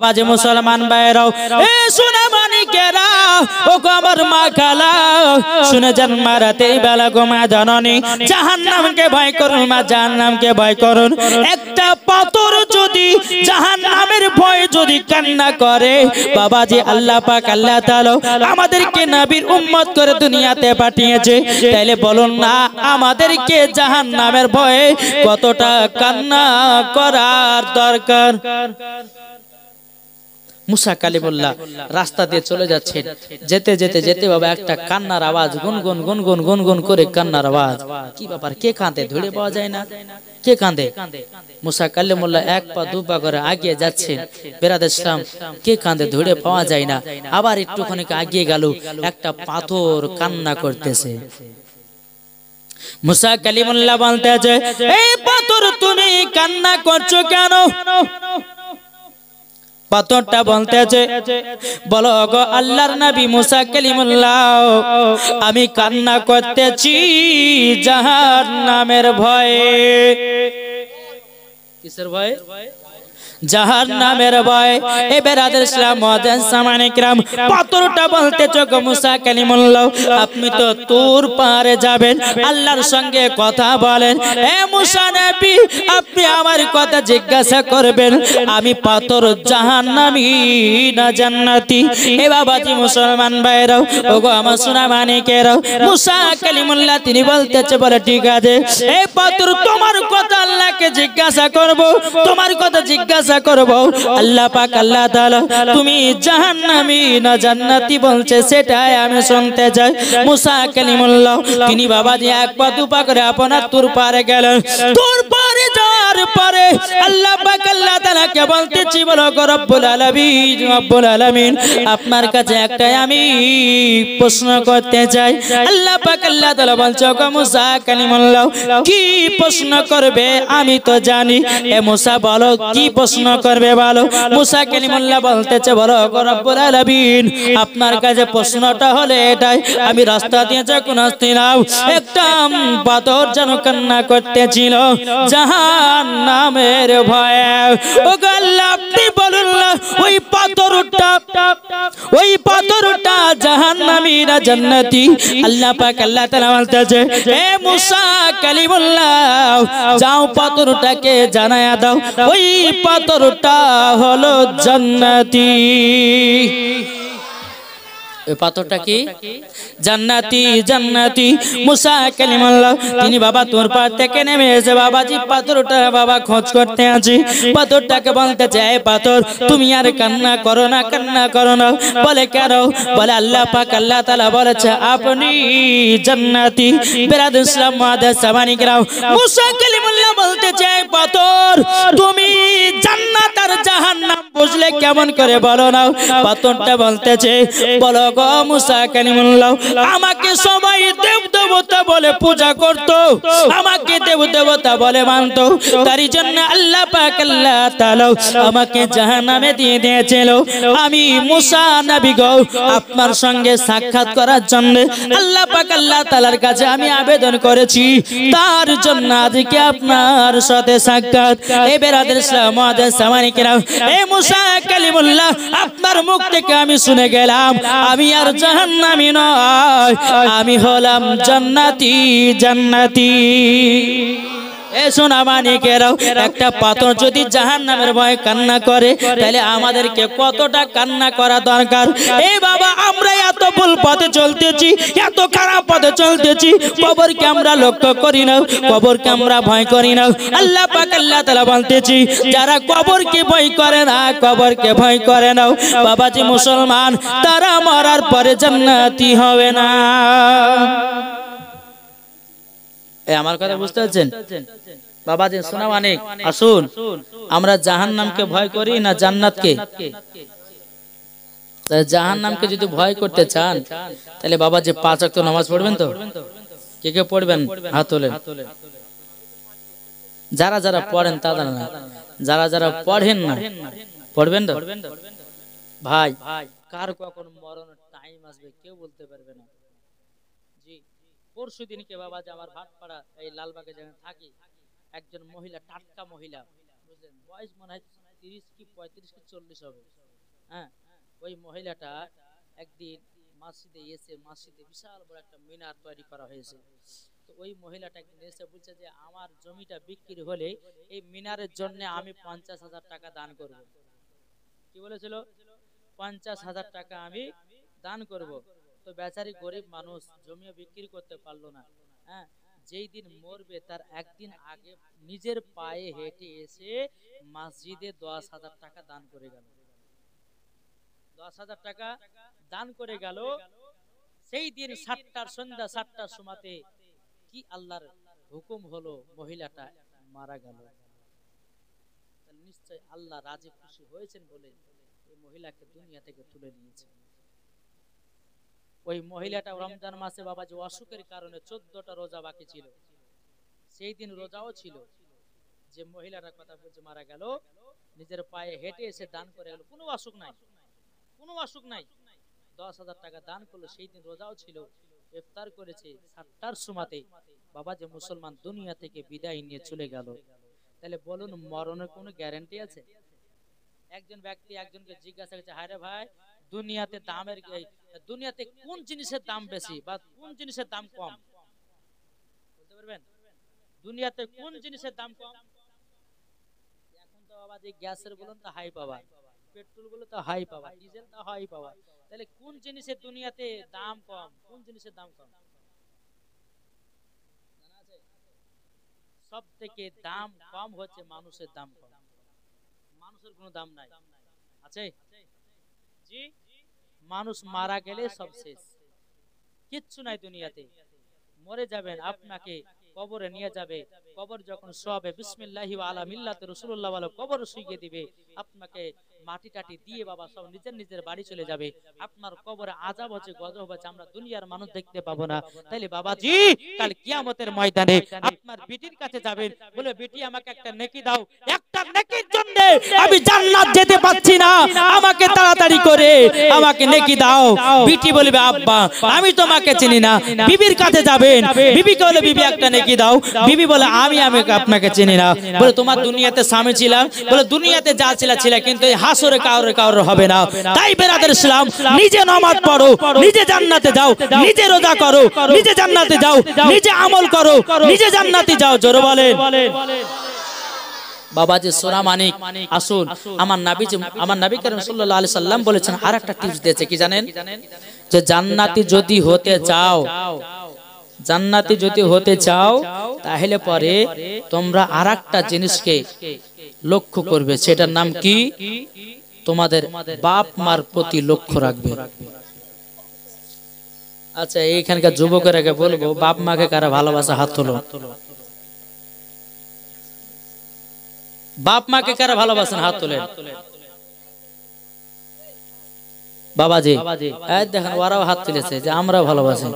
বাজে মুসলমান ভাইরাও, এ সোনা মানিকেরা, ও গো আমার মা খালা, শুনে যান মারাতে বেলা গো মা জননী, জাহান্নামকে ভয় করুন মা, জাহান্নামকে ভয় করুন। একটা পাথর যদি জাহান্নামের ভয়ে যদি কান্না করে, বাবাজি আল্লাহ পাক আল্লাহ তাআলা আমাদেরকে নবীর উম্মত করে দুনিয়াতে পাঠিয়েছে, তাইলে বলুন না আমাদেরকে জাহান্নামের ভয়ে কতটা কান্না করার দরকার। মুসা কালিমুল্লাহ রাস্তা দিয়ে চলে যাচ্ছেন, যেতে যেতে যেতে বাবা একটা কান্নার আওয়াজ, গুনগুন গুনগুন গুনগুন করে কান্নার আওয়াজ। কি ব্যাপার, কে কাঁদে? ধরে পাওয়া যায় না, কে কাঁদে? মুসা কালিমুল্লাহ এক পা দু পা করে আগিয়ে যাচ্ছেন, বেরাদর ইসলাম কে কাঁদে? ধরে পাওয়া যায় না। আবার একটুখানি আগিয়ে গেল, একটা পাথর কান্না করতেছে। মুসা কালিমুল্লাহ বলতেছে, এই পাথর তুমি কান্না করছো কেন? পাথরটা বলতেছে, বলো গো আল্লাহর নবী মুসা কালিমুল্লাহ, আমি কান্না করতেছি জাহান্নামের ভয়ে। কিসের ভয়ে? জাহান্নামের ভয়। এ বেরাদর ইসলাম মুআজ্জিন সামানে কিরাম, পাথরটা বলতেছে গো মুসা কালিমুল্লাহ, আপনি তো তুর পারে যাবেন, আল্লাহর সঙ্গে কথা বলেন। এ মুসা নবী, আপনি আমার কথা জিজ্ঞাসা করবেন, আমি পাথর জাহান্নামী না জান্নাতি? এ বাবাজি মুসলমান ভাইরাও, ও গো আমার সোনা মানিকেরাও, মুসা কালিমুল্লাহ তিনি বলতেছে, বলে ঠিক আছে, এই পাথর তোমার কথা আল্লাহকে জিজ্ঞাসা করব, তোমার কথা জিজ্ঞাসা করব। আল্লাহ পাক আল্লাহ তাআলা তুমি জাহান্নামী না জান্নাতি বলছে, সেটাই আমি শুনতে চাই। মুসা কালিমুল্লাহ তিনি বাবাজি এক পা দু পা করে আপনার তুর পারে গেলেন। তুর পারে যাওয়ার পরে আল্লাহ পাক আল্লাহ তাআলাকে বলতেছি, বলো গো রব্বুল আলামিন, রব্বুল আলামিন আপনার কাছে একটাই আমি প্রশ্ন করতে চাই। আল্লাহ পাক আল্লাহ তাআলা বলছে, গো মুসা কালিমুল্লাহ কি প্রশ্ন করবে আমি তো জানি। এ মুসা বলো কি প্রশ্ন করবে বলো। মুসা কালিমুল্লাহ বলতেছে, বলো গো রব্বুল আলামিন আপনার কাছে প্রশ্নটা হলো এটাই, আমি রাস্তা দিয়ে যখন আসছিলাম একটা পাথর যেন কান্না করতেছিল জাহান্নামের ভয়ে। ও গো আল্লাহ আপনি বলুন না, ওই পাথরটা জাহান্নামী না জান্নাতি? আল্লাহ পাক আল্লাহ তাআলা বলতেছে, এ মুসা কালিমুল্লাহ যাও পাথরটাকে জানায়া দাও, ওই পাথরটা হলো জান্নাতি। এই পাথরটা কি? জান্নাতি, জান্নাতি। মুসা কালিমুল্লাহ তিনি বাবা তোর পার থেকে নেমে এসে বাবাজি পাথরটা বাবা খোঁজ করতে আছে। পাথরটাকে বলতে চায়, পাথর তুমি আর কান্না করো না, কান্না করো না। বলে কেন? বলে আল্লাহ পাক আল্লাহ তাআলা বলেছে আপনি জান্নাতি। বেরাদর ইসলাম মুআজ্জিন সামানি কিরাম, মুসা কালিমুল্লাহ বলতে চায়, পাথর তুমি জান্নাত আর জাহান্নাম বুঝলে কেমন করে বলো না? পাথরটা বলতেছে, বলো গো মুসা কালিমুল্লাহ আমাকে সবাই দেব দেবতা বলে পূজা করত, আমাকে দেব দেবতা বলে মানতো, তারই জন্য আল্লাহ পাক আল্লাহ তাআলা আমাকে জাহান্নামে দিয়ে দিয়েছিল। আমি মুসা নবী গো আপনার সঙ্গে সাক্ষাৎ করার জন্য আল্লাহ পাক আল্লাহ তাআলার কাছে আমি আবেদন করেছি, তার জন্য আজকে আপনার সাথে সাক্ষাৎ। এই বেরাদর ইসলাম মুআজ্জিন সামানি কিরাম, এই মুসা কালিমুল্লাহ আপনার মুখ থেকে আমি শুনে গেলাম আমি আর জাহান্নামী নয়, আমি হলাম জান্নাতি, জান্নাতি। এ সোনা মানিকেরাও, একটা পাথর যদি জাহান্নামের ভয়ে কান্না করে তাহলে আমাদেরকে কতটা কান্না করা দরকার। এই বাবা আমরা এত ভুল পথে চলতেছি, এত খারাপ পথে চলতেছি, কবরকে আমরা লক্ষ্য করি না, কবরকে আমরা ভয় করি না। আল্লাহ পাক আল্লাহ তাআলা বলতেছি, যারা কবরকে ভয় করে না, কবরকে ভয় করে না বাবাজি মুসলমান, তারা মরার পরে জান্নাতি হবে না। আমার কথা বুঝতে পারছেন বাবাজি? শোনা অনেক, আসুন আমরা জাহান্নামকে ভয় করি না জান্নাতকে? জাহান্নামকে যদি ভয় করতে চান তাহলে বাবাজি 5 ওয়াক্ত নামাজ পড়বেন তো? কে কে পড়বেন হাত তোলেন। যারা যারা পড়েন তারা না, যারা যারা পড়েন না পড়বেন তো? ভাই কার কখন মরণের টাইম আসবে কেউ বলতে পারবে না। পরশু দিনকে বাবাজি আমার ভাটপাড়া এই লালবাগে যেখানে থাকি একজন মহিলা, টাটকা মহিলা, বুঝলেন, বয়স মনে হয় 30 কি 35 কি 40 হবে। হ্যাঁ, ওই মহিলাটা একদিন মসজিদে এসে, মসজিদে বিশাল বড় একটা মিনার তৈরি করা হয়েছে। তো ওই মহিলাটা একদিন এসে বলছে যে আমার জমিটা বিক্রি হলে এই মিনারের জন্য আমি 50,000 টাকা দান করব। কি বলেছিল? 50,000 টাকা আমি দান করব। তো বেচারি গরিব মানুষ, জমি বিক্রি করতে পারলো না। হ্যাঁ, যেই দিন মরবে তার একদিন আগে নিজের পায়ে হেঁটে এসে মসজিদে 10,000 টাকা দান করে গেল। 10,000 টাকা দান করে গেল। সেই দিন 7টার সন্ধ্যা 7টার সময়তে কি আল্লাহর হুকুম হলো, মহিলাটা মারা গেল। নিশ্চয় আল্লাহ রাজি খুশি হয়েছেন বলে এই মহিলাকে দুনিয়া থেকে তুলে নিয়েছে। ওই মহিলাটা রমজান মাসে বাবাজি অসুখের কারণে 14টা রোজা বাকি ছিল। সেই দিন রোজাও ছিল। যে মহিলাটার কথা বলছে মারা গেল, নিজের পায়ে হেঁটে এসে দান করে গেল। কোনো অসুখ নাই, কোনো অসুখ নাই। 10,000 টাকা দান করলো। সেই দিন রোজাও ছিল, ইফতার করেছে। 7টার সময়তে বাবা যে মুসলমান দুনিয়া থেকে বিদায় নিয়ে চলে গেল। তাহলে বলুন, মরণের কোনো গ্যারান্টি আছে? একজন ব্যক্তি একজনকে জিজ্ঞাসা করছে, হায় রে ভাই, দুনিয়াতে দামের, দুনিয়াতে কোন জিনিসের দাম বেশি বা কোন জিনিসের দাম কম? বলতে পারবেন? দুনিয়াতে কোন জিনিসের দাম কম? এখন তো বাবা যে গ্যাসের বলুন তো হাই পাওয়ার, পেট্রোল বলে তো হাই পাওয়ার, ডিজেল তো হাই পাওয়ার। তাহলে কোন জিনিসের দুনিয়াতে দাম কম? কোন জিনিসের দাম কম? সব থেকে দাম কম হচ্ছে মানুষের দাম কম। মানুষের কোনো দাম নাই, আছে? জি, মানুষ মারা গেলে সব শেষ, কিচ্ছু নাই দুনিয়াতে। মরে যাবেন, আপনাকে কবরে নিয়ে যাবে। কবর যখন শোয়াবে, বিসমিল্লাহি ওয়া আলা মিল্লাতি রাসূলুল্লাহ বলে কবর শুইয়ে দিবে। আপনাকে মাটি টাটি দিয়ে বাবা সব নিজের নিজের বাড়ি চলে যাবে। আপনার কবরে আযাব হচ্ছে, গজব হচ্ছে, আমরা দুনিয়ার মানুষ দেখতে পাবো না। তাইলে বাবাজি কাল কিয়ামতের ময়দানে আপনার বেটির কাছে যাবেন, বলে বেটি আমাকে একটা নেকি দাও, একটা নেকির জন্য আমি জান্নাত যেতে পাচ্ছি না, আমাকে তাড়াতাড়ি করে আমাকে নেকি দাও। বেটি বলবে, আব্বা আমি তোমাকে চিনি না। বিবির কাছে যাবেন, বিবিকে বলে বিবি একটা নেকি দাও। বিবি বলে আমি আপনাকে চিনি না। বলে তোমার দুনিয়াতে স্বামী ছিলাম, বলে দুনিয়াতে যা ছিল, কিন্তু এই হাসরে কারোর হবে না। তাই বেরাদার ইসলাম, নিজে নামাজ পড়ো, নিজে জান্নাতে যাও, নিজে রোজা করো, নিজে জান্নাতে যাও, নিজে আমল করো, নিজে জান্নাতে যাও। জোরে বলেন। বাবাজি সোনা মানিক, আসুন, আমার নবী করিম সাল্লাল্লাহু আলাইহি সাল্লাম বলেছেন, আরেকটা টিপস দিয়েছে, কি জানেন? যে জান্নাতি যদি হতে চাও, জান্নাতি যদি হতে চাও, তাহলে পরে তোমরা আরেকটা জিনিসকে লক্ষ্য করবে। সেটার নাম কি? তোমাদের বাপ মার প্রতি লক্ষ্য রাখবে। আচ্ছা, এইখানকার যুবকেরাকে বলবো, বাপ মাকে কারা ভালোবাসা? হাত তোলো। বাপ মাকে কারা ভালোবাসেন? হাত তোলেন। বাবাজি দেখেন, ওরাও হাত তুলেছে যে আমরাও ভালোবাসি।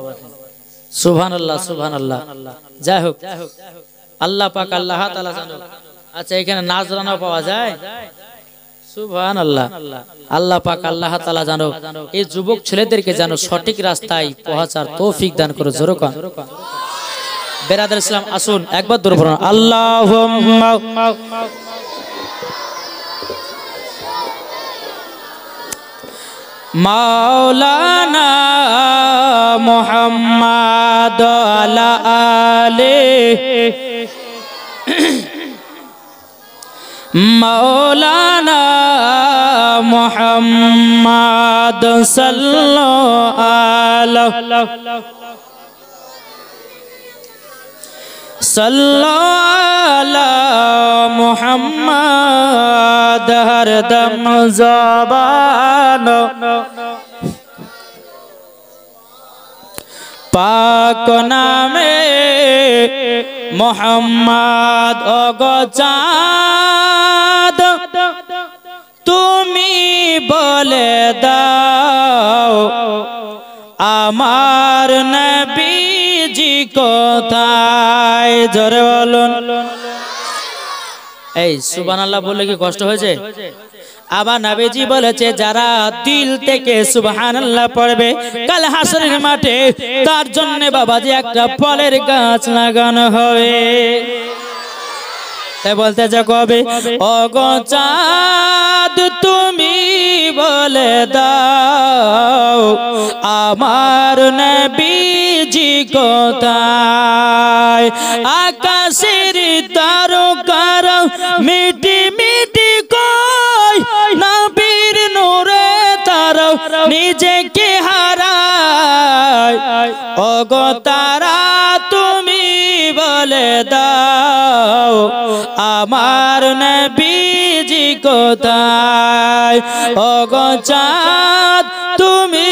সুবহানাল্লাহ, সুবহানাল্লাহ। যাই হোক, আল্লাহ পাক আল্লাহ তাআলা জানো। আচ্ছা, এখানে নাজরানা পাওয়া যায়? সুবহানাল্লাহ। আল্লাহ পাক আল্লাহ তাআলা জানো এই যুবক ছেলেদেরকে জানো সঠিক রাস্তায় পৌঁছার তৌফিক দান করো। জোরে কোন বেরাদার ইসলাম, আসুন একবার দূর পড়ুন, আল্লাহুম্মা মাওলানা মুহাম্মদ আলা আলিহি মাওলানা মুহাম্মদ সাল্লাল্লাহু আলা মুহাম্মদ হরদম জবান পাক নামে মুহাম্মদ অগচাঁদ তুমি বলে দাও আমার নবীজি কোথায়? জোরে বলুন। এই সুবহানাল্লাহ বললে কি কষ্ট হয়েছে? আবার নবীজি বলেছে, যারা দিল থেকে সুবহানাল্লাহ পড়বে কাল হাসরের মাঠে তার জন্য বাবাজি একটা ফলের গাছ লাগানো হবে। তাই বলতেছে কবে, ওগো চাঁদ তুমি বলে দাও আমার নবীজি কোথায়, আকাশের তারকার মিটি মিটি কই নবীর নূরে তারা নিজেকে হারায়, ওগো তারা তুমি বলে দাও আমার নবীজি কোথায়, ওগো চাঁদ তুমি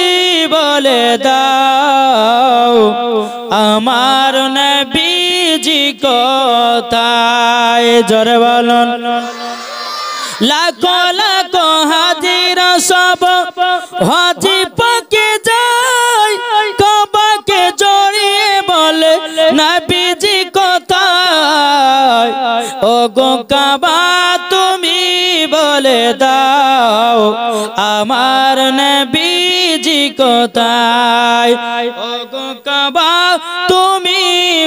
বলে দাও আমার নবীজি কোথায়। জোরে বলুন। লাখো লাখো হাজিরা সব হাজি পাকে যায়, কাবাকে জড়িয়ে বলে নবীজি কোথায়, ওগো কাবা তুমি বলে দাও আমার নবীজি কোথায়, ওগো কাবা তুমি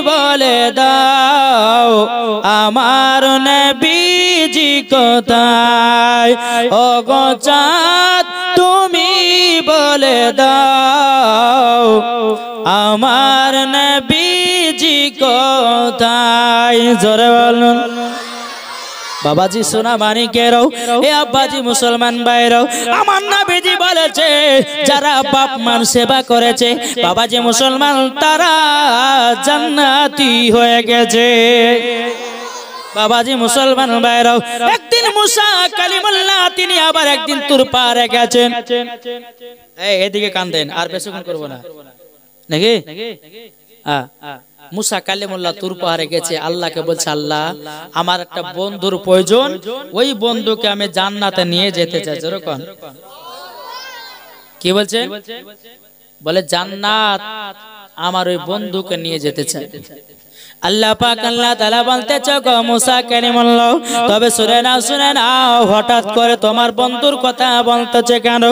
বলে দাও আমার নবীজি কোথায়, ওগো চাঁদ তুমি বলে দাও আমার নবীজি কোথায়। জোরে বলুন। বাবাজি সোনা মানিকেরও, এ আব্বাজি মুসলমান ভাইরাও, আমার নবীজি বলেছে যারা বাপ মার সেবা করেছে বাবাজি মুসলমান তারা জান্নাতি হয়ে গেছে। বাবাজি মুসলমান ভাইরাও, একদিন মুসা কালিমুল্লাহ তিনি আবার একদিন তুর পারে গেছেন। এদিকে কান দেন, আর বেশিক্ষণ করবো না নাকি। মুসা কালিমুল্লাহ তুর পাহাড়ে গেছে, আল্লাহকে বলছে আল্লাহ আমার একটা বন্ধুর প্রয়োজন, ওই বন্ধুকে আমি জান্নাতে নিয়ে যেতে চাই। যেরকম কি বলছে, বলে জান্নাত আমার ওই বন্ধুকে নিয়ে যেতে চাই। আল্লাহ পাক আল্লাহ তাআলা বলতেছে গো মুসা কালিমুল্লাহ, তবে শুনে নাও হঠাৎ করে তোমার বন্ধুর কথা বলতেছে কেন?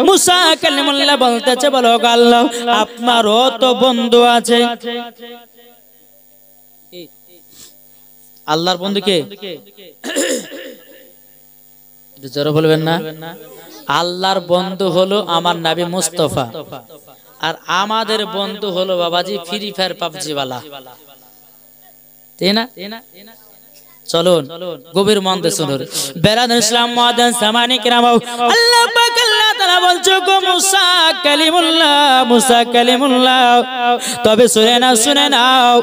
মুসা কালিমুল্লাহ বলতেছে বলো আল্লাহ আপনারও তো বন্ধু আছে। আল্লাহর বন্ধু কে? জোরে বলবেন না। আল্লাহর বন্ধু হলো আমার নবী মুস্তাফা, আর আমাদের বন্ধু হলো বাবাজি ফ্রি ফায়ার পাবজি ওয়ালা, তাই না? চলুন গভীর মন দিয়ে শুনুন। বেরাদ ইসলাম মুআদ্দিন সামানি কিরাম, আল্লাহ পাক আল্লাহ তাআলা বলছে গো মুসা কালিমুল্লাহ তবে শুনে নাও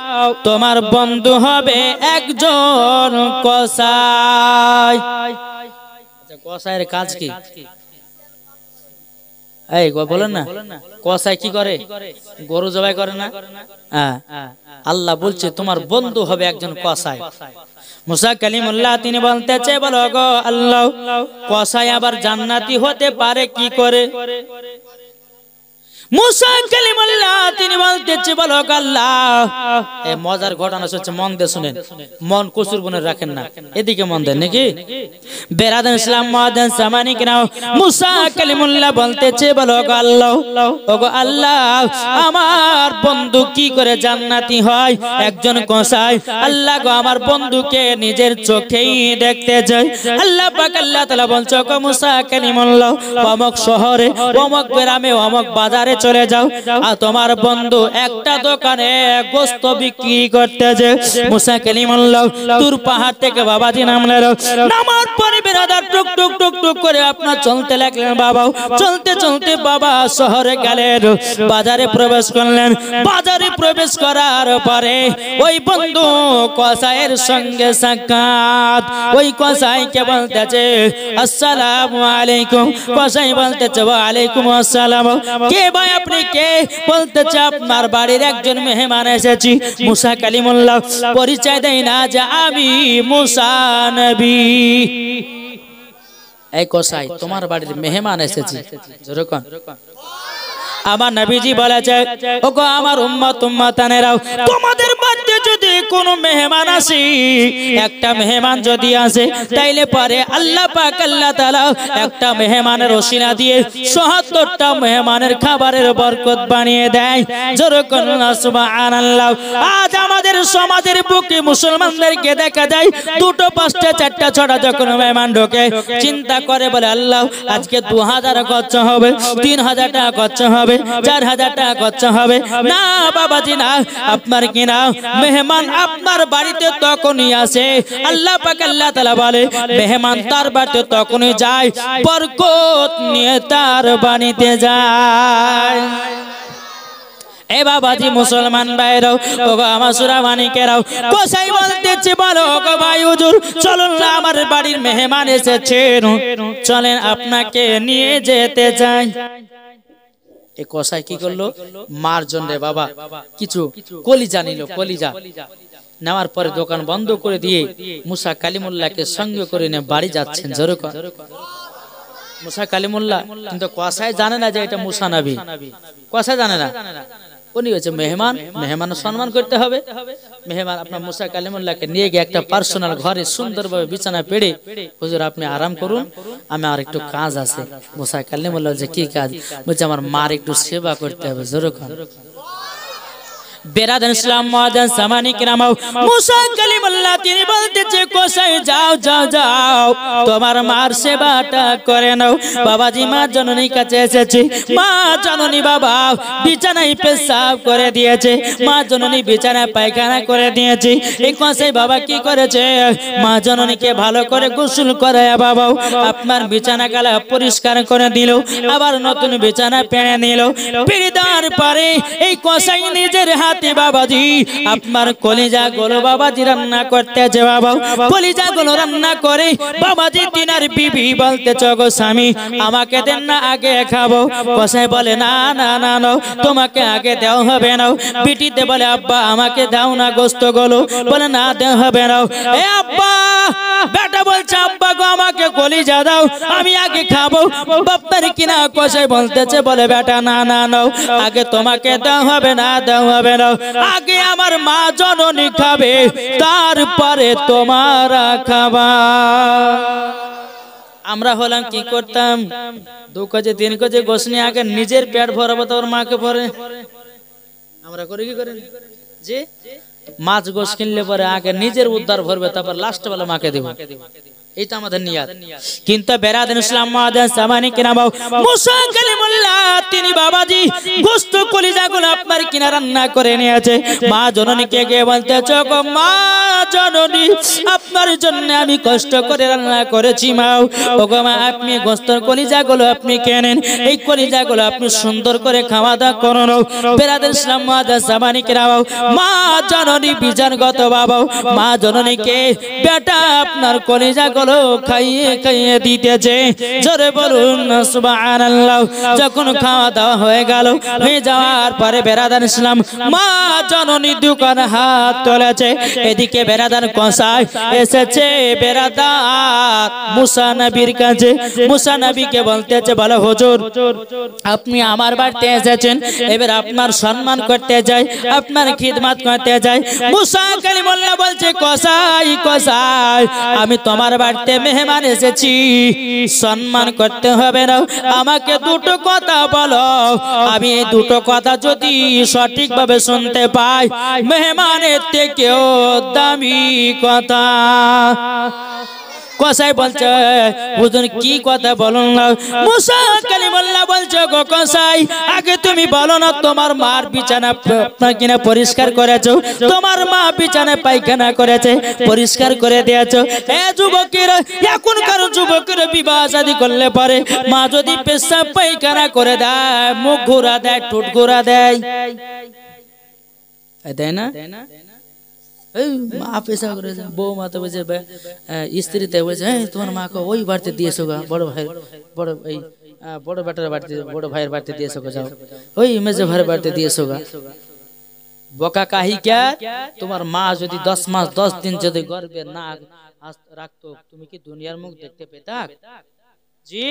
তোমার বন্ধু হবে একজন কসাই। আচ্ছা কসাইয়ের কাজ কি? এই বলেন না, কসাই কি করে? গরু জবাই করে না? আল্লাহ বলছে তোমার বন্ধু হবে একজন কসাই। মুসা কালিমুল্লাহ তিনি বলতেছে বলো গো আল্লাহ কসাই আবার জান্নাতি হতে পারে কি করে? মুসা কালিমুল্লাহ তিনি বলতেছে বলো আল্লাহ, এই মজার ঘটনা হচ্ছে, মন দিয়ে শুনেন, মন কসুর বনে রাখেন না, এদিকে মন দেন নাকি। বেরাদ ইসলাম মুআদ্দিন সামানি কিরাম, মুসা কালিমুল্লাহ বলতেছে বলো আল্লাহ, ওগো আল্লাহ আমার বন্ধু কি করে জান্নাতি হয়? একজন কসাই। আল্লাহ গো আমার বন্ধুকে নিজের চোখেই দেখতে যাই। আল্লাহ পাক আল্লাহ তাআলা বলছে গো মুসা কালিমুল্লাহ অমুক শহরে অমুক গ্রামে অমুক বাজারে চলে যাও, আর তোমার বন্ধু একটা দোকানে গোশত বিক্রি করতেছে। মুসা কালিমুল্লাহ তুর পাহাড় থেকে বাবাজি নামলেন, নামার পরে বেরাদার টুক টুক টুক টুক করে আপনার চলতে লাগলেন। বাবা চলতে চলতে বাবা শহরে গেলেন, বাজারে প্রবেশ করলেন। বাজারে প্রবেশ করার পরে ওই বন্ধু কসাইয়ের সঙ্গে সাক্ষাৎ। ওই কসাইকে বলতেছে আসসালামু আলাইকুম। কসাই বলতেছে ওয়া আলাইকুম আসসালাম। কে ভাই আপনি কে? বলতেছে আপনার বাড়ির একজন মেহমান এসেছি। মুসা কালিমুল্লাহ পরিচয় দেয় না যে আমি মুসা নবী। এই কসাই তোমার বাড়ির মেহমান এসেছি। যেরকম আমার নবীজি বলেছে ওগো আমার উম্মত উম্মতানেরাও তোমাদের বাড়িতে যদি কোনো মেহমান আসে, একটা মেহমান যদি আসে, তাইলে পরে আল্লাহ পাক আল্লাহ তাআলা একটা মেহমানের ওসিলা দিয়ে ৭০টা মেহমানের খাবারের বরকত বানিয়ে দেয়। জোরে করুন সুবহানাল্লাহ। আজ আমাদের সমাজের বুকে মুসলমানদেরকে দেখা যায় দুটো, পাঁচটা, চারটা, ছটা যখন মেহমান ঢোকে চিন্তা করে বলে আল্লাহ আজকে 2000 খরচ হবে, 3000 টাকা খরচ হবে, 4000 টাকা খরচ হবে। না বাবাজি না, আপনার কিনা মেহমান আপনার বাড়িতে তখনই আসে, আল্লাহ পাক আল্লাহ তাআলা বলে মেহমান তার বাড়িতে তখনই যায় বরকত নিয়ে তার বাড়িতে যায়। এ বাবাজি মুসলমান ভাইরাও, ওগো আমার সুরা মানিকেরাও, কোসাই বলতেছে বলো ওগো ভাই হুজুর চলুন না, আমার বাড়ির মেহমান এসেছেন, চলেন আপনাকে নিয়ে যেতে চাই। এ কোসাই কি করলো, মার জন্য বাবা কিছু কলিজা নিল, কলিজা নেওয়ার পরে দোকান বন্ধ করে দিয়ে মুসা কালিমুল্লাহকে সঙ্গে করে নিয়ে বাড়ি যাচ্ছেন। জোরে কর মুসা কালিমুল্লাহ। কিন্তু কোসাই জানে না যে এটা মুসা নবী, কোসাই জানে না। উনি হচ্ছে মেহমান, মেহমানের সম্মান করতে হবে। মেহমান আপনার মুসা কালিমুল্লাহকে নিয়ে গিয়ে একটা পার্সোনাল ঘরে সুন্দরভাবে বিছানা পেড়ে, হুজুর আপনি আরাম করুন, আমি আর একটু কাজ আছে। মুসা কালিমুল্লাহ যে কি কাজ? বলছে আমার মার একটু সেবা করতে হবে। জোরে কর বেরাদান ইসলাম মুআজ্জাজ সামানি কিরামাও, মুসা কালিমুল্লাহ তিনি বলতেছে কোসাই যাও যাও যাও তোমার মার সেবাটা করে নাও। বাবাজি মা জননীর কাছে এসেছে, মা জননী বাবা বিছানায় পেশাব করে দিয়েছে, মা জননী বিছানায় পায়খানা করে দিয়েছে। এই কোসাই বাবা কি করেছে, মা জননীকে ভালো করে গোসল করায় বাবাও আপনার বিছানা গালা পরিষ্কার করে দিল, আবার নতুন বিছানা পেড়ে নিল। পেড়ে দেওয়ার পরে এই কোসাই নিজের হাত বাবাজি আপনার কলিজা গুলো বাবাজি রান্না করতেছে। বাবা কলিজা গুলো রান্না করে বাবাজি তিনার বিবি বলতেছে গো স্বামী আমাকে দেন না, আগে খাবো। কসাই বলে না না না না তোমাকে আগে দেওয়া হবে না। বিটিতে বলে আব্বা আমাকে দাও না গোস্ত গুলো, বলে না দেওয়া হবে না। এ আব্বা, বেটা বলছে আব্বা গো আমাকে কলিজা দাও, আমি আগে খাবো। বাপ্পার কিনা কসাই বলতেছে বলে বেটা না না না আগে তোমাকে দেওয়া হবে না, দেওয়া হবে না, আগে আমার মা জননী খাবে তারপরে তোমারা খাবা। আমরা হলাম কি করতাম, 2 কেজি 3 কেজি গোশ নিয়ে আগে নিজের পেট ভরাবো তো ওর মাকে ভরে। আমরা করি কি করেন যে মাছ গোশ কিনলে পরে আগে নিজের উদ্ধার ভরবে, তারপর লাস্ট বেলা মাকে দেব, এটা আমাদের নিয়াত। কিন্তু বেরাদান ইসলাম মুআজ্জাজ সামানি কিরামাও, মুসা কালিমুল্লাহ তিনি বাবাজি গোশত কলিজাগুলো আপনার কিনা রান্না করে নিয়েছে। মা জননীকে গিয়ে বলতেছে গো মা জননী আপনার জন্য আমি কষ্ট করে রান্না করেছি মা, ওগো মা আপনি গোশতের কলিজাগুলো আপনি কেনেন, এই কলিজাগুলো আপনি সুন্দর করে খাওয়া দাওয়া করুন। বেরাদান ইসলাম মুআজ্জাজ সামানি কিরামাও, মা জননী বিজানগত বাবা মা জননীকে বেটা আপনার কলিজাগুলো খাইয়ে খাইয়ে দিতেছে। জোরে বলুন সুবহানাল্লাহ। যখন খাওয়া দাওয়া হয়ে গেল, হয়ে যাওয়ার পরে বেরাদান ইসলাম মা জননী দোকান হাত তুলেছে, এদিকে বেরাদান কসাই এসেছে বেরাদার মুসা নবীর কাছে। মুসা নবীকে বলতেছে বলো হুজুর আপনি আমার বাড়িতে এসেছেন, এবার আপনার সম্মান করতে যাই, আপনার খিদমত করতে যাই। মুসা কালিমুল্লাহ বলছে কসাই কসাই আমি তোমার বাড়িতে মেহমান এসেছি, সম্মান করতে হবে না, আমাকে দুটো কথা বলো, আমি এই দুটো কথা যদি সঠিকভাবে শুনতে পাই মেহমানের থেকেও দামি কথা। কসাই বলছে হুজুর কি কথা বলুন না। মুসা কালিমুল্লাহ বলছে গো কসাই আগে তুমি বলো না তোমার মার বিছানা কিনা পরিষ্কার করেছো, তোমার মা বিছানা পায়খানা করেছে পরিষ্কার করে দিয়েছো। এ যুবকেরা এখনকার যুবকেরা বিবাহ শাদী করলে পরে মা যদি পেশাব পায়খানা করে দেয়, মুখ ঘোরা দেয়, ঠোঁট ঘোরা দেয়, দেয় না? মা পেশা করে বউ মা তো বলছে স্ত্রীতে বলছে তোমার মাকে ওই বাড়িতে দিয়েছো গা, বড় ভাই বড় এই বড় বেটার বাড়িতে বড় ভাইয়ের বাড়িতে দিয়েছো গা, যাও ওই মেজো ভাইয়ের বাড়িতে দিয়েছো গা। বকা কাহি কে, তোমার মা যদি 10 মাস 10 দিন যদি গর্ভে না রাখতো তুমি কি দুনিয়ার মুখ দেখতে পেতা? জি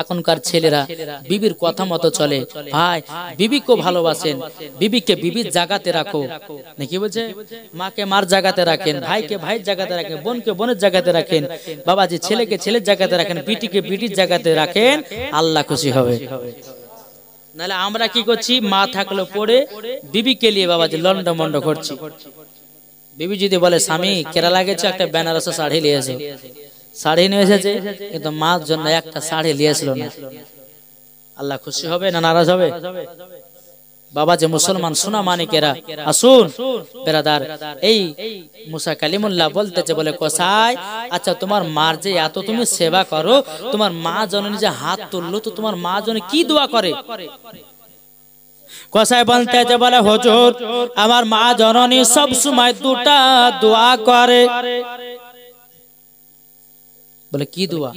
এখনকার ছেলেরা বিবির কথা মতো চলে। ভাই বিবিকে ভালোবাসেন, বিবিকে বিবির জায়গাতে রাখো, নাকি বলছে? মাকে মার জায়গাতে রাখেন, ভাইকে ভাইয়ের জায়গাতে রাখেন, বোনকে বোনের জায়গাতে রাখেন, বাবাজি ছেলেকে ছেলের জায়গাতে রাখেন, বিটিকে বিটির জায়গাতে রাখেন, আল্লাহ খুশি হবে। নাহলে আমরা কি করছি, মা থাকলো পড়ে বিবিকে নিয়ে বাবাজি লন্ড মন্ড করছি। বিবি যদি বলে স্বামী কেরালা গেছে একটা বেনারস শাড়ি নিয়ে এসো, শাড়ি নিয়ে এসেছে কিন্তু মার জন্য একটা শাড়ি নিয়ে আসলো না, আল্লাহ খুশি হবে না নারাজ হবে? বাবা যে মুসলমান সোনা মানিকেরা আসুন বেরাদার, এই মুসা কালিমুল্লাহ বলতেছে বলে কসাই আচ্ছা তোমার মার যে এত তুমি সেবা করো, তোমার মা জননী যে হাত তুললো তো তোমার মা জননী কি দোয়া করে? কসাই বলতেছে বলে হুজুর আমার মা জননী সব সময় দুটা দোয়া করে। বলে কি দোয়া?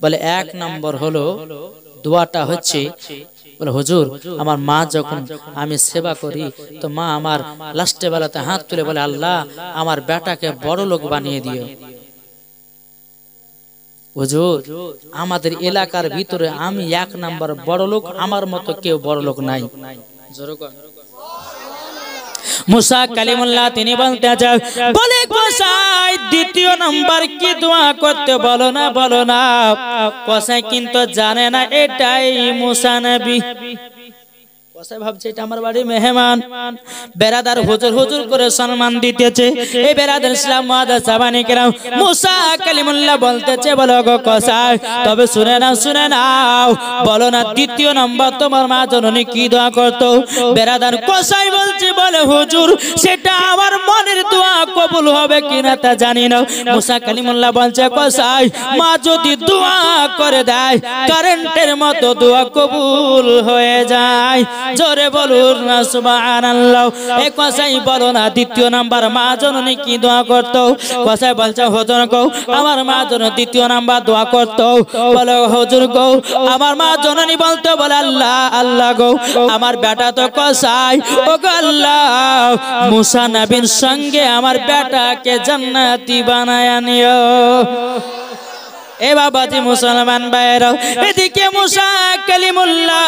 বলে এক নম্বর হলো দোয়াটা হচ্ছে বলে হুজুর আমার মা যখন আমি সেবা করি তো মা আমার লাস্টে বেলাতে হাত তুলে বলে আল্লাহ আমার বেটাকে বড় লোক বানিয়ে দিও। হুজুর আমাদের এলাকার ভিতরে আমি এক নাম্বার বড় লোক, আমার মতো কেউ বড় লোক নাই। মুসা কালিমুল্লাহ তিনি বলতে চান বলে কসাই দ্বিতীয় নাম্বার কি দোয়া করতে বলো না বলো না। কসাই কিন্তু জানে না এটাই মুসা নবী। কসাই ভাবছে এটা আমার বাড়ি মেহমান, বেরাদার হুজুর হুজুর করে সম্মান দিতেছে। এই বেরাদার ইসলাম মুআদ্দাস সাহাবায়ে কেরাম মুসা কালিমুল্লাহ বলতেছে বলো গো কসাই তবে শুনে নাও বলো না দ্বিতীয় নাম্বার তোমার মা জননী কি দোয়া করতো? বেরাদার কসাই বলছে বলে হুজুর সেটা আমার মনের দোয়া কবুল হবে কিনা তা জানি না। মুসা কালিমুল্লাহ বলছে কসাই মা যদি দোয়া করে দেয় কারেন্টের মতো দোয়া কবুল হয়ে যায়। জোরে বলুন না সুবহানাল্লাহ। এই কসাই বলো না দ্বিতীয় নাম্বার মা জননী কি দোয়া করতো? কসাই বলছে হুজুর গো আমার মা জননী দ্বিতীয় নাম্বার দোয়া করতো বলো হুজুর গো আমার মা জননী বলতো বলে আল্লাহ আল্লাহ গো আমার বেটা তো কসাই, ও গো আল্লাহ মুসা নবীর সঙ্গে আমার বেটাকে জান্নাতি বানায় নিও। এ বাবাজি মুসলমান ভাইরা এদিকে মুসা কালিমুল্লাহ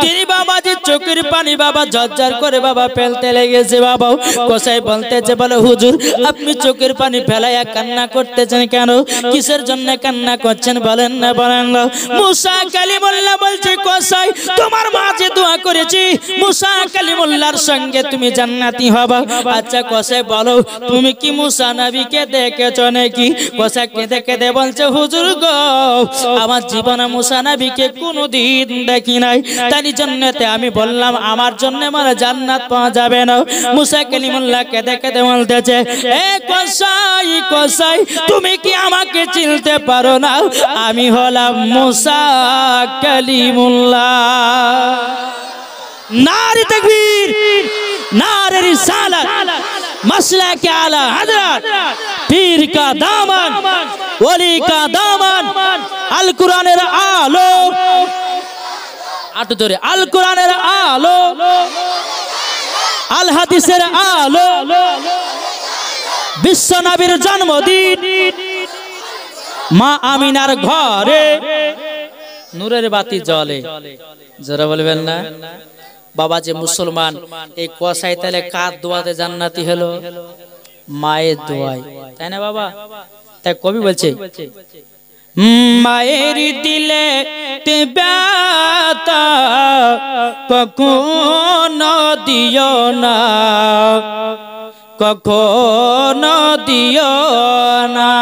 তিনি বাবাজি চোখের পানি বাবা ঝরঝর করে বাবা ফেলতে লেগেছে। বাবা কসাই বলতেছে বলে হুজুর আপনি চোখের পানি ফেলাইয়া কান্না করতেছেন কেন? কিসের জন্য কান্না করছেন বলেন না বলেন না। মুসা কালিমুল্লাহ বলছে কসাই তোমার মা যে দোয়া করেছি মুসা কালিমুল্লাহর সঙ্গে তুমি জান্নাতি হবা। আচ্ছা কসাই বলো তুমি কি মুসা নবীকে দেখেছো নাকি? কসাই কেঁদে কেঁদে বলছে হুজুর আমার জীবনে মুসা নবীকে কোনোদিন দেখি নাই, তাই জন্যতে আমি বললাম আমার জন্য মানে জান্নাত পাওয়া যাবে না। মুসা কালিমুল্লাহ কেঁদে কেঁদে বলতেছে এ কসাই কসাই তুমি কি আমাকে চিনতে পারো না? আমি হলাম মুসা কালিমুল্লাহ। নারে তাকবীর নারে রিসালাত मसलक आला हजरत पीर का दामन वली का दामन अल कुरानेर आलो आटो धरे अल कुरानेर आलो अल हादिसेर आलो विश्व नबीर जन्मदिन मा आमिनार घरे नूरेर बाती जले। जरा बोलबेन ना बाबा जे मुसलमान एक कसाई ताहले कार दुआते জান্নাতি হলো? মায়ের দোয়ায়, তাই না বাবা? তাই কবি বলছে মায়ের দিলে তে ব্যথা কখনো দিও না, কখনো দিও না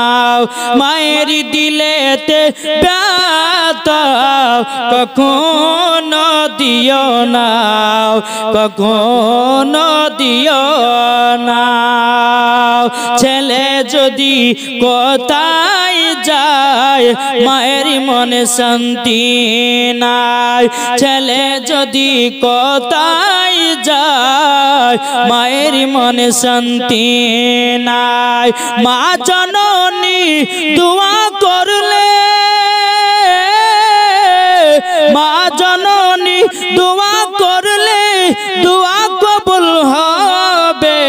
মায়ের দিলেতে ব্যথা কখনো দিও না, কখনো দিও না। ছেলে যদি কোথায় যায় মায়ের মনে শান্তি নাই, ছেলে যদি কোথায় যায় মায়ের মনে শান্তি নাই। মা জননী দোয়া করলে, মা জননী দোয়া করলে দোয়া কবুল হবে।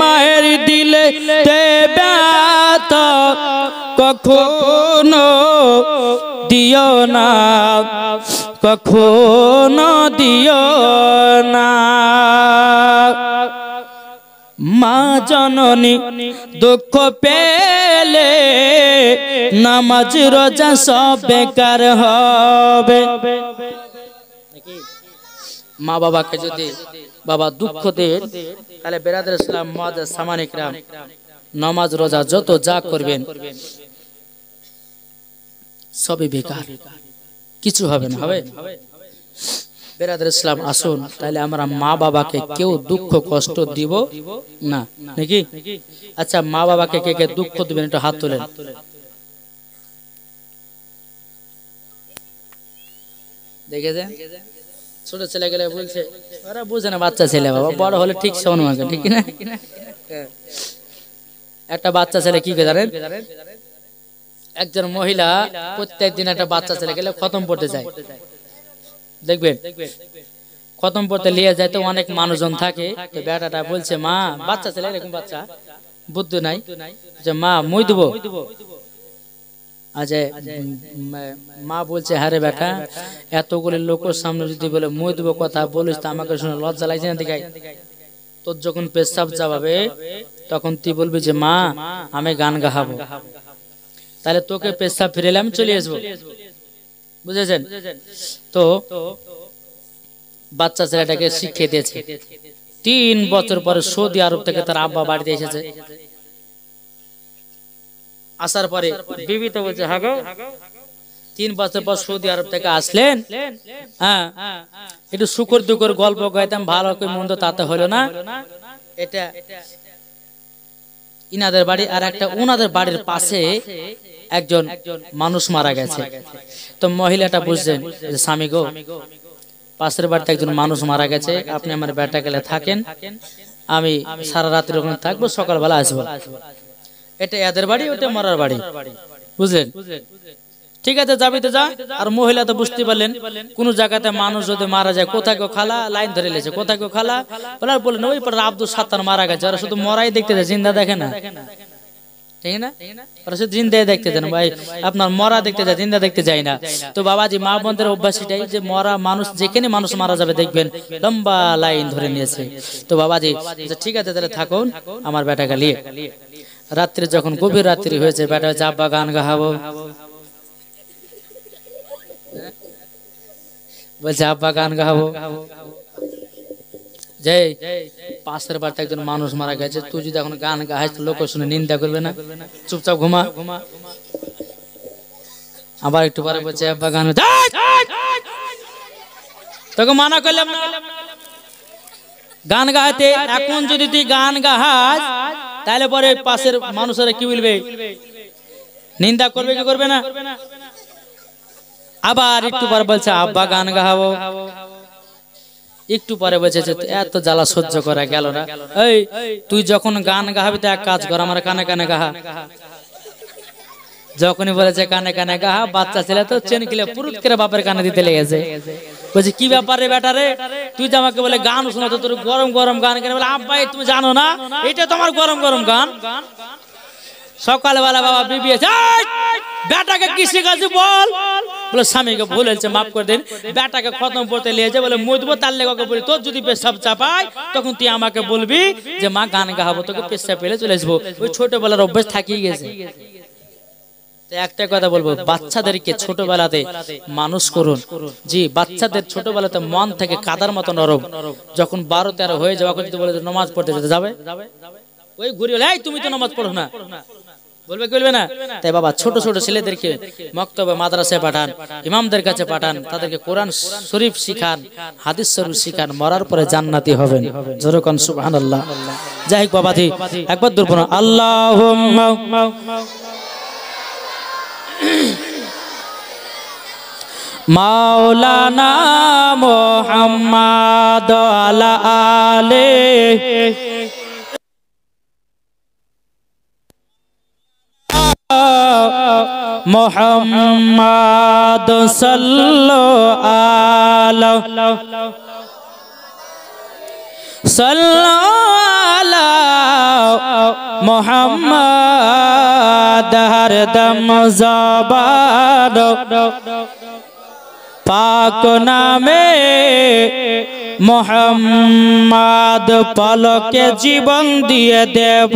মায়ের দিলে তে ব্যথা কখনো দিও দিও না, কখনো দিও না। মা জননী দুঃখ পেলে নামাজ রোজা সব বেকার হবে। মা বাবাকে যদি বাবা দুঃখ দেন তাহলে বেরাদার ইসলাম মুআজ্জাজ সামানিক রাম নামাজ রোজা যত যা করবেন সবই বেকার, কিছু হবে না। হবে বেরাদার ইসলাম আসুন, তাহলে আমরা মা বাবাকে কেউ দুঃখ কষ্ট দিব না, নাকি? আচ্ছা, মা বাবাকে কে কে দুঃখ দিবেন একটু হাত তোলেন। দেখেছেন ছোট ছেলে গেলে বলছে ওরা বুঝে না, বাচ্চা ছেলে বাবা, বড় হলে ঠিক শোনো আগে, ঠিক না? একটা বাচ্চা ছেলে কি করে জানেন? একজন মহিলা প্রত্যেক দিন একটা বাচ্চা ছেলে গেলে খতম পড়তে যায়, দেখবেন খতম পড়তে নিয়ে যায় তো অনেক মানুষজন থাকে। তো বেটাটা বলছে মা, বাচ্চা ছেলে এরকম বাচ্চা বুদ্ধি নাই, যে মা মই দেবো। আচ্ছা, মা বলছে হ্যাঁ রে বেটা, এতগুলি লোকের সামনে যদি বলে মই দেবো কথা বলিস তো আমাকে শুনে লজ্জা লাগছে না? দেখাই তোর যখন পেশাব যাবে তখন তুই বলবি যে মা আমি গান গাহাবো, তাহলে তোকে পেশাব ফিরেলে আমি চলে আসবো, বুঝেছেন? তো বাচ্চা ছেলেটাকে শিখিয়ে দিয়েছে। 3 বছর পরে সৌদি আরব থেকে তার আব্বা বাড়িতে এসেছে। আসার পরে বিবি তো বলছে হ্যাঁ গো, 3 বছর পর সৌদি আরব থেকে আসলেন, হ্যাঁ একটু শুকর দুকর গল্প গাইতাম, ভালো করে মন্দ তাতে হলো না। এটা ইনাদের বাড়ি, আর একটা উনাদের বাড়ির পাশে একজন মানুষ মারা গেছে। তো মহিলাটা বুঝলেন যে স্বামী গো, পাশের বাড়িতে একজন মানুষ মারা গেছে, আপনি আমার বেটা গেলে থাকেন, আমি সারা রাত্রি ওখানে থাকবো, সকালবেলা আসবো। এটা এদের বাড়ি, ওটা মরার বাড়ি, বুঝলেন? ঠিক আছে যাবি তো যা। আর মহিলা তো বুঝতে পারলেন কোন জায়গাতে মানুষ যদি মারা যায়, কোথায় কেউ খালা লাইন ধরে লেছে, কোথায় কেউ খালা বলার বললেন ওই পর আব্দুল সাত্তার মারা গেছে, ওরা শুধু মরাই দেখতে যায়, জিন্দা দেখে না, ঠিক না? ওরা শুধু জিন্দা দেখতে যায়, ভাই আপনার মরা দেখতে যায়, জিন্দা দেখতে যায় না। তো বাবাজি মা বোনদের অভ্যাস এটাই যে মরা মানুষ, যেখানে মানুষ মারা যাবে দেখবেন লম্বা লাইন ধরে নিয়েছে। তো বাবাজি ঠিক আছে তাহলে থাকুন আমার বেটাকে নিয়ে। রাত্রে যখন গভীর রাত্রি হয়েছে, বেটা হচ্ছে আব্বা গান গাহাবো, বলছে আব্বা গান গাহাবো। যে পাশের বাড়িতে একজন মানুষ মারা গেছে, তুই যদি এখন গান গাইস লোক শুনে নিন্দা করবে না, চুপচাপ ঘুমা। আবার একটু পরে বলছে আব্বা গান, তোকে মানা করলাম না গান গাইতে, এখন যদি তুই গান গাহাস তাহলে পরে পাশের মানুষেরা কি বলবে, নিন্দা করবে কি করবে না? আবার একটু পরে বলছে আব্বা গান গাহাবো। একটু পরে বলছে এত জ্বালা সহ্য করা গেল না, এই তুই যখন গান গাহাবি তো এক কাজ কর, আমার কানে কানে গাহা। যখনই বলেছে কানে কানে গাহা, বাচ্চা ছেলে তো চেন কিলে পুরুত করে বাপের কানে দিতে লেগেছে। বলছে কি ব্যাপার রে বেটা রে, তুই যে আমাকে বলে গান শোনাতো, তোর গরম গরম গান কেন? বলে আব্বা তুমি জানো না এটা তোমার গরম গরম গান। সকালবেলা বাবা বিবি আছে, বেটাকে কি শিখাচ্ছি বল? বলে স্বামীকে ভুল হয়েছে মাফ করে দেন, বেটাকে খতম পড়তে লিয়েছে, বলে মুদবো তার লেগে বলি তোর যদি পেশাব চাপায় তখন তুই আমাকে বলবি যে মা গান গাহাবো, তোকে পেশাব পেলে চলে আসবো। ওই ছোটবেলার অভ্যাস থাকিয়ে গেছে। একটা কথা বলবো, বাচ্চাদেরকে ছোটবেলাতে মানুষ করুন। জি, বাচ্চাদের ছোটবেলাতে মন থেকে কাদার মতো নরম, যখন 12-13 হয়ে যাওয়া যদি বলে নামাজ পড়তে যেতে যাবে, ওই ঘুরে এই তুমি তো নামাজ পড়ো না বলবে, কি বলবে না? তাই বাবা ছোট ছোট ছেলেদেরকে মক্তবে মাদ্রাসায় পাঠান, ইমামদের কাছে পাঠান, তাদেরকে কোরআন শরীফ শিখান, হাদিস শরীফ শিখান, মরার পরে জান্নাতি হবেন। জোরে কোন সুবহানাল্লাহ। যাই হোক বাবাজি একবার দূর পড়ুন আল্লাহুম্মা মাওলানা মুহাম্মদ আলা আলিহি মুহাম্মদ সাল্লাল্লাহু সাল্লাল্লাহু মুহাম্মদ হরদম জবান পাক নামে মুহাম্মদ পলকে জীবন দিয়ে দেব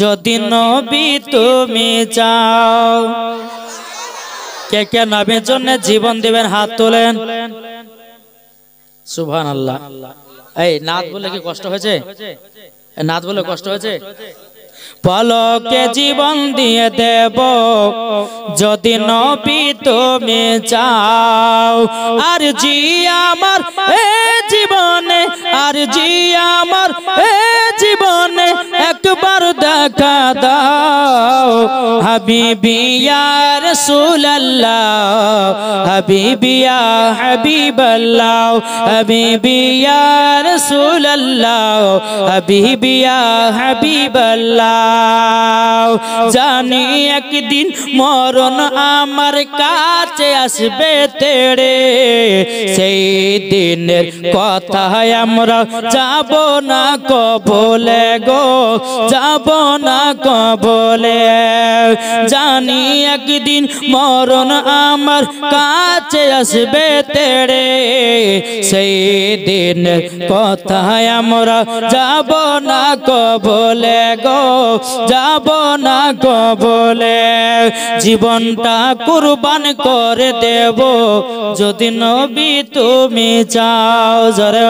যদি নবী তুমি চাও। কে কে নবীর জন্য জীবন দিবেন হাত তোলেন। সুবহানাল্লাহ। এই নাত বলে কি কষ্ট হয়েছে? নাত বলে কষ্ট হয়েছে? পলকে জীবন দিয়ে দেব যদি নবী তুমি চাও। আর জি আমার এ জীবনে, আর জি আমার এ জীবনে একবার দেখা দাও। হাবিবি ইয়া রাসূলুল্লাহ, হাবিবি ইয়া হাবিবাল্লাহ, হাবিবি ইয়া রাসূলুল্লাহ, হাবিবি ইয়া হাবিবাল্লাহ। জানি একদিন মরণ আমার কাছে আসবে তেড়ে, সেই দিনের কথা আমরা যাব না কবলে গো, যাব না কবলে। জানি একদিন মরণ আমার কাছে আসবে তেড়ে, সেই দিনের কথা আমরা যাব না কবলে গো, যাব না কবলে। জীবনটা কুরবান করে দেব যদি নবী তুমি চাও। জোরে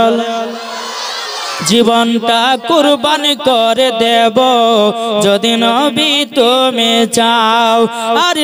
জীবনটা কুরবান করে দেব যদি নবী তুমি চাও। আর